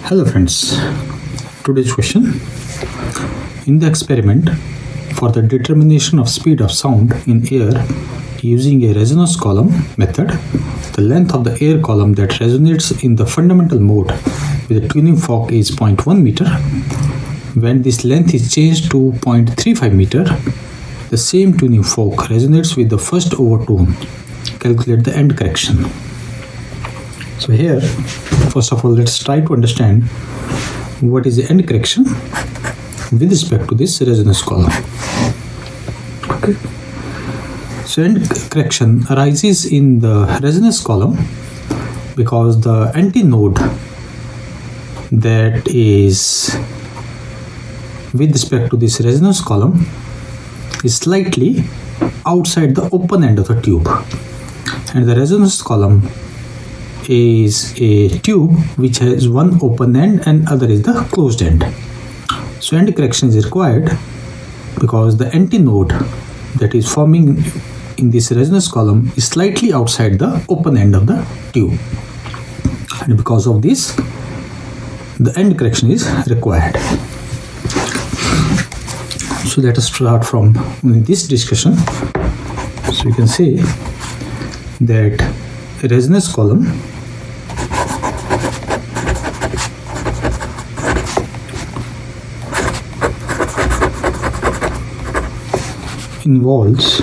Hello friends, today's question. In the experiment for the determination of speed of sound in air using a resonance column method, the length of the air column that resonates in the fundamental mode with a tuning fork is 0.1 meter. When this length is changed to 0.35 meter, the same tuning fork resonates with the first overtone. Calculate the end correction. So here, first of all, let's try to understand what is the end correction with respect to this resonance column. Okay. So end correction arises in the resonance column because the antinode that is with respect to this resonance column is slightly outside the open end of the tube, and the resonance column is a tube which has one open end and other is the closed end. So end correction is required because the antinode that is forming in this resonance column is slightly outside the open end of the tube, and because of this the end correction is required. So let us start from this discussion. So you can say that a resonance column involves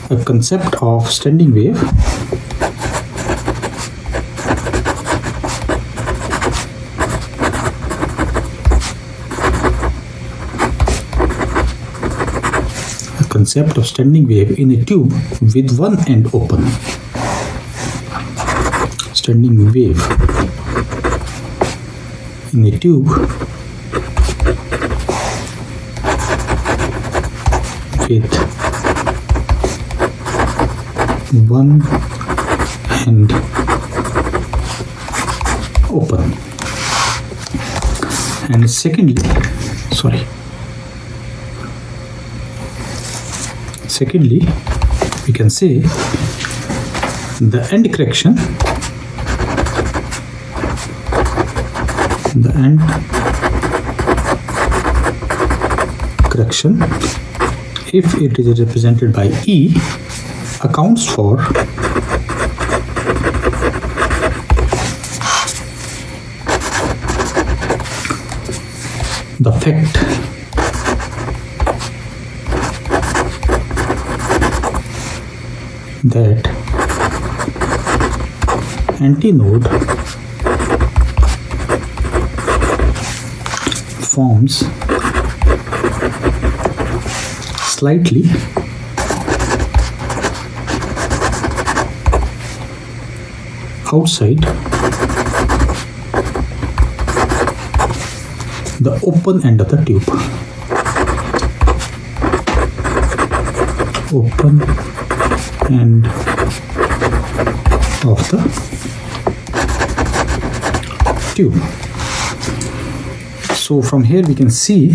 a concept of standing wave in a tube with one end open. Standing wave in a tube with one end open. And secondly, we can say the end correction if it is represented by E accounts for the fact that antinode forms slightly outside the open end of the tube. Open end of the tube. So from here we can say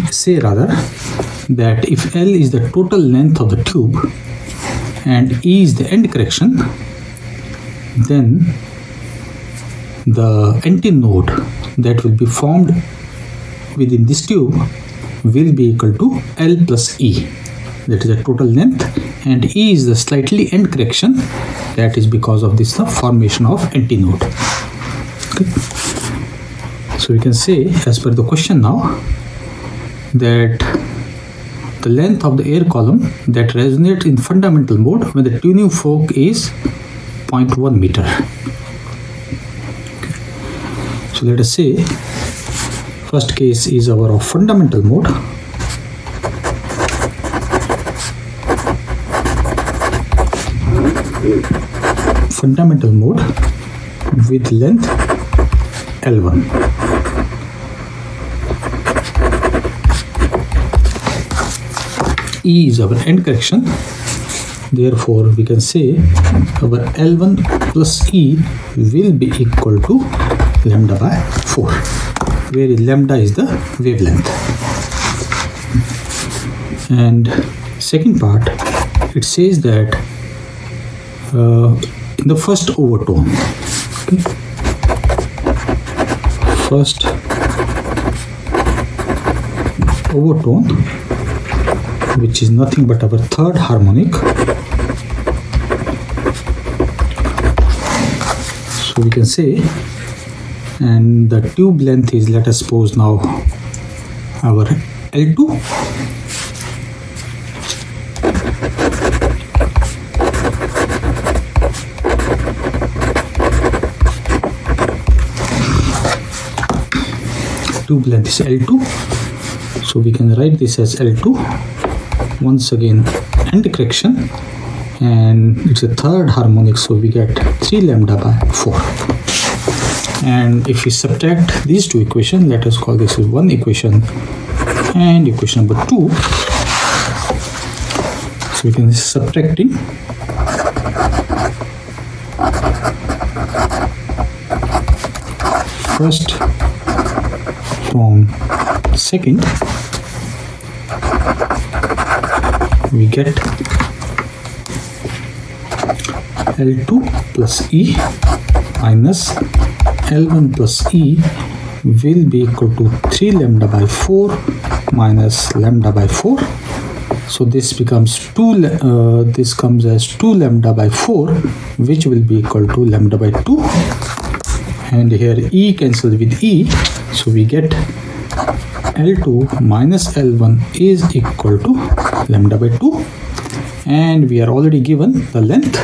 that if L is the total length of the tube and E is the end correction, then the antinode that will be formed within this tube will be equal to L plus E. That is the total length, and E is the slightly end correction, that is because of this the formation of antinode. Okay. So we can say, as per the question now, that the length of the air column that resonates in fundamental mode when the tuning fork is 0.1 meter. Okay. So let us say first case is our fundamental mode. Fundamental mode with length L1. E is our end correction, therefore we can say our L1 plus E will be equal to lambda by 4, where lambda is the wavelength. And second part, it says that in the first overtone. Okay. First overtone, which is nothing but our third harmonic. So we can say, and the tube length is, let us suppose now, our L2. Tube length is L2, so we can write this as L2. Once again, end correction, and it's a third harmonic, so we get 3 lambda by 4. And if we subtract these two equations, let us call this as one equation and equation number 2. So we can subtracting first from second, we get L2 plus E minus L1 plus E will be equal to 3 lambda by 4 minus lambda by 4. So this becomes this comes as 2 lambda by 4, which will be equal to lambda by 2. And here E cancels with E, so we get L2 minus L1 is equal to lambda by 2. And we are already given the length.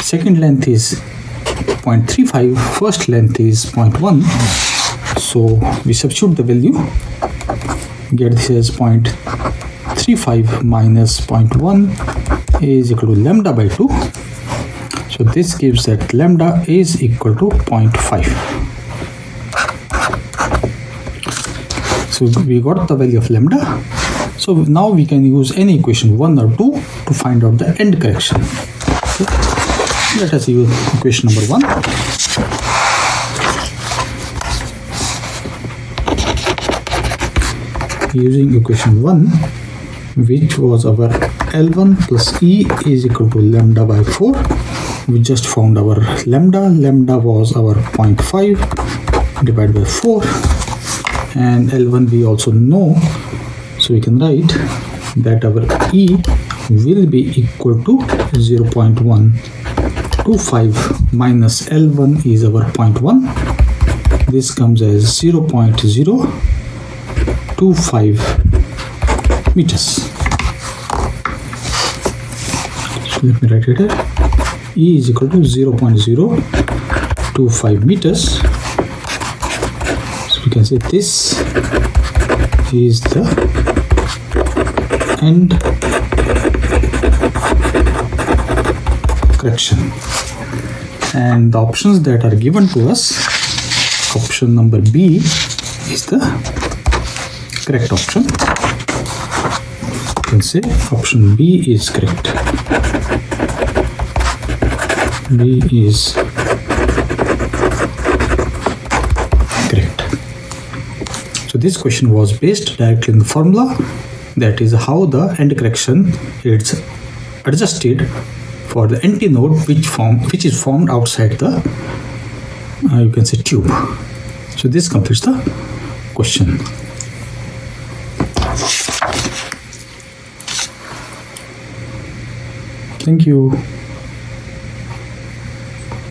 Second length is 0.35, first length is 0.1. So we substitute the value, get this as 0.35 minus 0.1 is equal to lambda by 2. So this gives that lambda is equal to 0.5. So we got the value of lambda. So now we can use any equation 1 or 2 to find out the end correction. Okay. Let us use equation number 1. Using equation 1, which was our L1 plus E is equal to lambda by 4. We just found our lambda. Lambda was our 0.5 divided by 4. And L1 we also know. So we can write that our E will be equal to 0.125 minus L1 is our 0.1. This comes as 0.025 meters. So let me write it here. E is equal to 0.025 meters. So we can say this is the end correction. And the options that are given to us, option number B is the correct option. You can say option B is correct. B is correct. So this question was based directly in the formula, that is how the end correction is adjusted for the antinode which is formed outside the you can say tube. So this completes the question. Thank you.